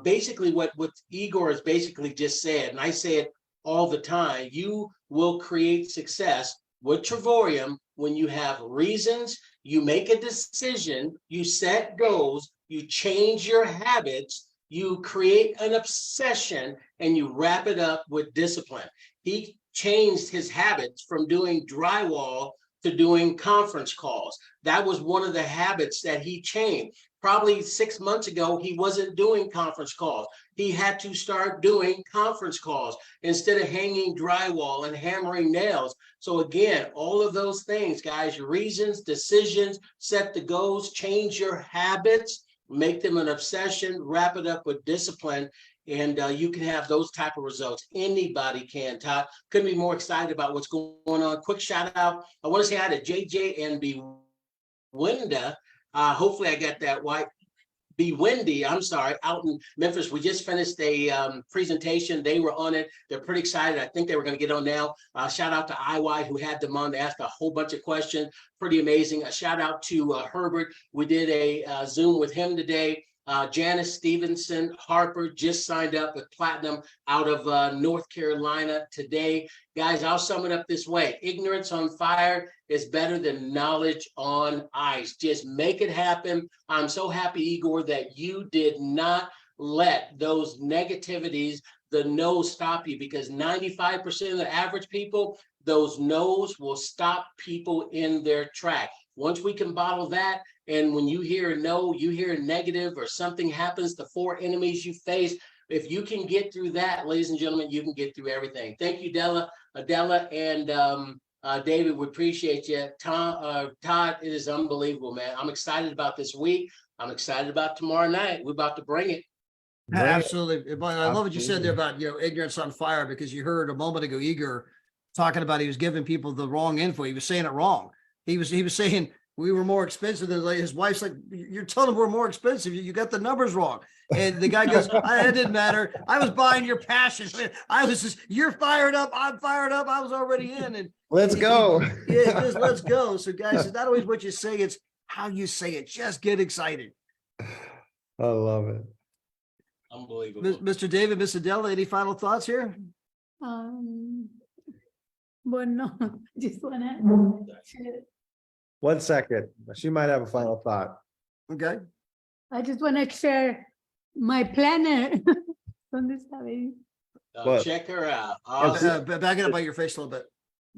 Basically, what Igor has basically just said, and I say it all the time, you will create success with Travorium when you have reasons, you make a decision, you set goals, you change your habits, you create an obsession, and you wrap it up with discipline. He changed his habits from doing drywall to doing conference calls. That was one of the habits that he changed. Probably 6 months ago, he wasn't doing conference calls. He had to start doing conference calls instead of hanging drywall and hammering nails. So again, all of those things, guys, your reasons, decisions, set the goals, change your habits, make them an obsession, wrap it up with discipline, and you can have those type of results. Anybody can, Todd. Couldn't be more excited about what's going on. Quick shout out. I want to say hi to JJ and Bewinda. Hopefully I got that right. Be Windy, I'm sorry, out in Memphis. We just finished a presentation. They were on it. They're pretty excited. I think they were going to get on now. Shout out to IY who had them on. They asked a whole bunch of questions. Pretty amazing. A shout out to Herbert. We did a Zoom with him today. Janice Stevenson Harper just signed up with Platinum out of North Carolina today. Guys, I'll sum it up this way. Ignorance on fire is better than knowledge on ice. Just make it happen. I'm so happy, Igor, that you did not let those negativities, the no's stop you, because 95% of the average people, those no's will stop people in their track. Once we can bottle that, and when you hear no, you hear negative or something happens, the 4 enemies you face, if you can get through that, ladies and gentlemen, you can get through everything. Thank you, Adela, and David, we appreciate you. Todd, it is unbelievable, man. I'm excited about this week. I'm excited about tomorrow night. We're about to bring it. Absolutely. But I love what you said there about, ignorance on fire, because you heard a moment ago, Igor talking about he was giving people the wrong info. He was saying it wrong. He was saying we were more expensive than his wife's like, you're telling him we're more expensive. You got the numbers wrong. And the guy goes, it didn't matter. I was buying your passion. I was just, you're fired up. I'm fired up. I was already in. And Let's go. Yeah, just let's go. So guys, it's not always what you say, it's how you say it. Just get excited. I love it. Unbelievable. Mr. David, Miss Adela, any final thoughts here? Bueno, just wanna 1 second. She might have a final thought. Okay. I just want to share my planner. ¿Dónde está, baby? What? Check her out. Oh, Awesome. Back it up by your face a little bit.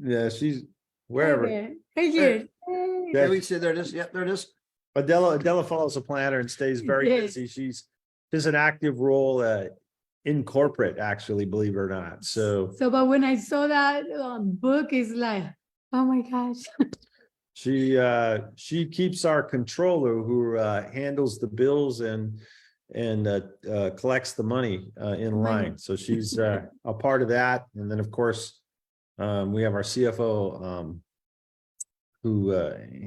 Yeah, she's wherever. Right here. Hey. Yeah, we can see there it is. Yep, there it is. Adela follows a planner and stays very Yes. busy. She's an active role in corporate, actually, believe it or not. So So, but when I saw that book, it's like, oh my gosh. she keeps our controller who handles the bills and collects the money in line. So she's a part of that. And then, of course, we have our CFO who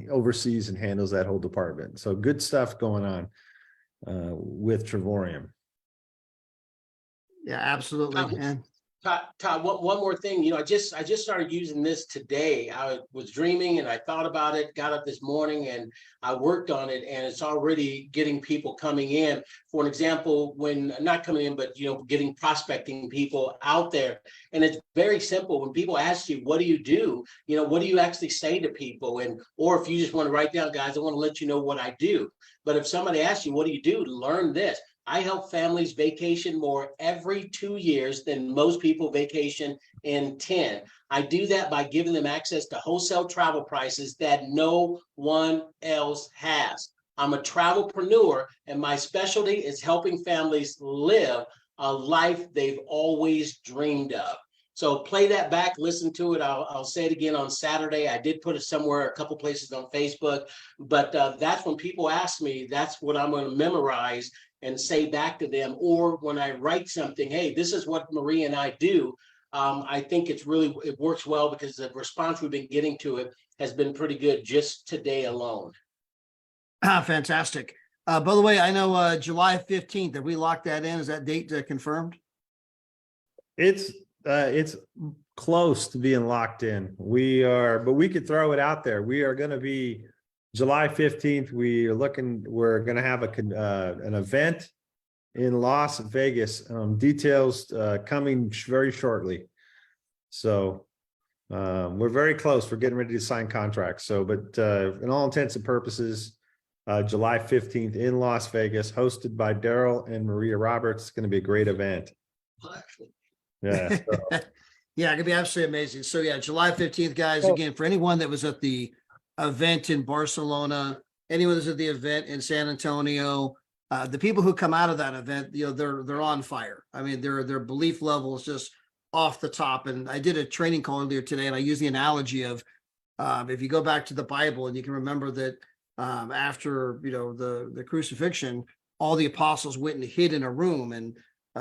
oversees and handles that whole department. So good stuff going on with Travorium. Yeah, absolutely. And Todd, one more thing. I just started using this today. I was dreaming and I thought about it, got up this morning and I worked on it, and it's already getting people coming in. For an example, when not coming in, but getting prospecting people out there. And it's very simple. When people ask you, what do you do? What do you actually say to people? Or if you just want to write down, guys, I want to let you know what I do. But if somebody asks you, what do you do? Learn this. I help families vacation more every 2 years than most people vacation in 10. I do that by giving them access to wholesale travel prices that no one else has. I'm a travelpreneur, and my specialty is helping families live a life they've always dreamed of. So play that back, listen to it. I'll say it again on Saturday. I did put it somewhere, a couple places on Facebook, but that's when people ask me, that's what I'm going to memorize and say back to them. Or when I write something, hey, this is what Marie and I do. I think it works well because the response we've been getting to it has been pretty good just today alone. fantastic. By the way, I know July 15th, have we locked that in? Is that date confirmed? It's close to being locked in. But we could throw it out there. We are going to be July 15th. We're going to have an event in Las Vegas. Details coming very shortly. So we're very close. We're getting ready to sign contracts. So, but in all intents and purposes, July 15th in Las Vegas, hosted by Daryl and Maria Roberts. It's going to be a great event. Yeah. So. Yeah, it could be absolutely amazing. So yeah, July 15th, guys, again, for anyone that was at the event in Barcelona, anyone that's at the event in San Antonio, the people who come out of that event, they're on fire. I mean, their belief level is just off the top. And I did a training call earlier today, and I used the analogy of if you go back to the Bible and you can remember that after the crucifixion, all the apostles went and hid in a room, and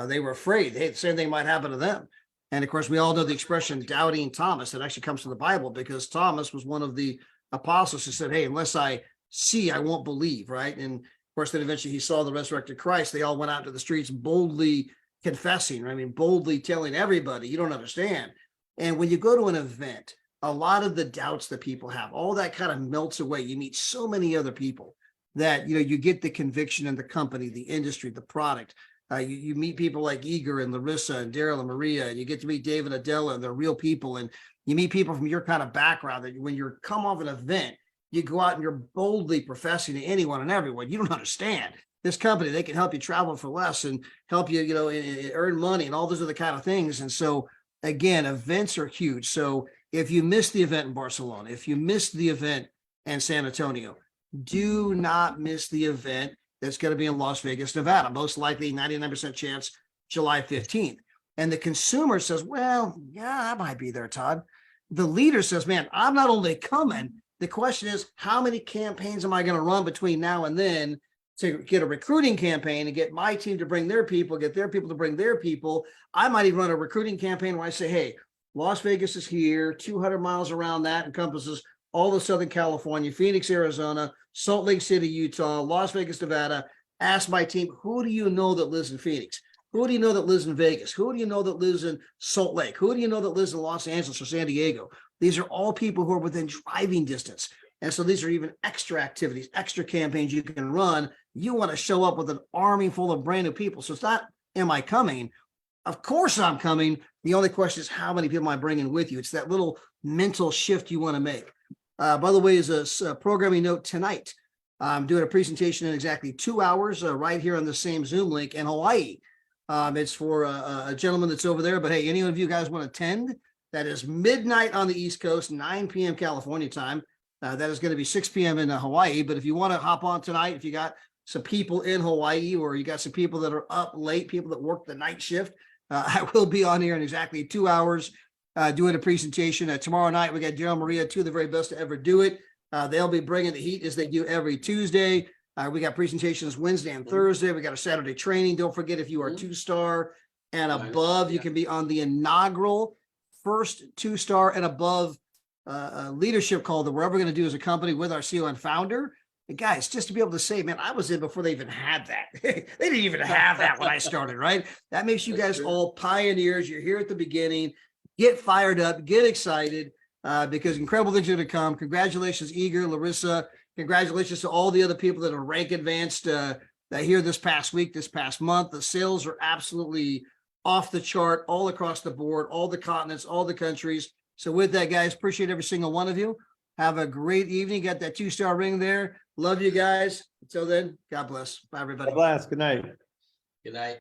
they were afraid. Hey, the same thing might happen to them. And of course, we all know the expression doubting Thomas. That actually comes from the Bible, because Thomas was one of the apostles who said, hey, unless I see, I won't believe, right? And of course, then eventually he saw the resurrected Christ. They all went out to the streets boldly confessing, boldly telling everybody, you don't understand. And when you go to an event, a lot of the doubts that people have, all that kind of melts away. You meet so many other people that, you get the conviction in the company, the industry, the product. You meet people like Igor and Larisa and Daryl and Maria, and you get to meet Dave and Adela, and they're real people. And you meet people from your kind of background that when you're come off an event, you go out and you're boldly professing to anyone and everyone. You don't understand this company. They can help you travel for less and help you, earn money and all those other kind of things. And so again, events are huge. So if you missed the event in Barcelona, if you missed the event in San Antonio, do not miss the event that's going to be in Las Vegas, Nevada. Most likely 99% chance July 15th. And the consumer says, well, yeah, I might be there, Todd. The leader says, man, I'm not only coming. The question is, how many campaigns am I going to run between now and then to get a recruiting campaign and get my team to bring their people, get their people to bring their people? I might even run a recruiting campaign where I say, hey, Las Vegas is here, 200 miles around that encompasses all of Southern California, Phoenix, Arizona, Salt Lake City, Utah, Las Vegas, Nevada. Ask my team, who do you know that lives in Phoenix? Who do you know that lives in Vegas? Who do you know that lives in Salt Lake? Who do you know that lives in Los Angeles or San Diego? These are all people who are within driving distance. And so these are even extra activities, extra campaigns you can run. You want to show up with an army full of brand new people. So it's not, am I coming? Of course I'm coming. The only question is, how many people am I bringing with you? It's that little mental shift you want to make. By the way, as a programming note tonight, I'm doing a presentation in exactly 2 hours, right here on the same Zoom link in Hawaii. It's for a gentleman that's over there, but hey, any of you guys want to attend? That is midnight on the East Coast, 9 p.m. California time. That is going to be 6 p.m. in Hawaii. But if you want to hop on tonight, if you got some people in Hawaii, or you got some people that are up late, people that work the night shift, I will be on here in exactly 2 hours doing a presentation. Tomorrow night, we got Daryl Maria, two of the very best to ever do it. They'll be bringing the heat as they do every Tuesday. We got presentations Wednesday and Thursday. We got a Saturday training. Don't forget, if you are 2-star and above, you can be on the inaugural first 2-star and above leadership call that we're ever going to do as a company with our CEO and founder. And guys, just to be able to say, man, I was in before they even had that. They didn't even have that when I started, right? That makes you guys all pioneers. You're here at the beginning. Get fired up, get excited, because incredible things are going to come. Congratulations, Igor, Larisa. Congratulations to all the other people that are rank advanced here this past week, this past month. The sales are absolutely off the chart, all across the board, all the continents, all the countries. So with that, guys, appreciate every single one of you. Have a great evening. Got that 2-star ring there. Love you guys. Until then, God bless. Bye, everybody. God bless. Good night. Good night.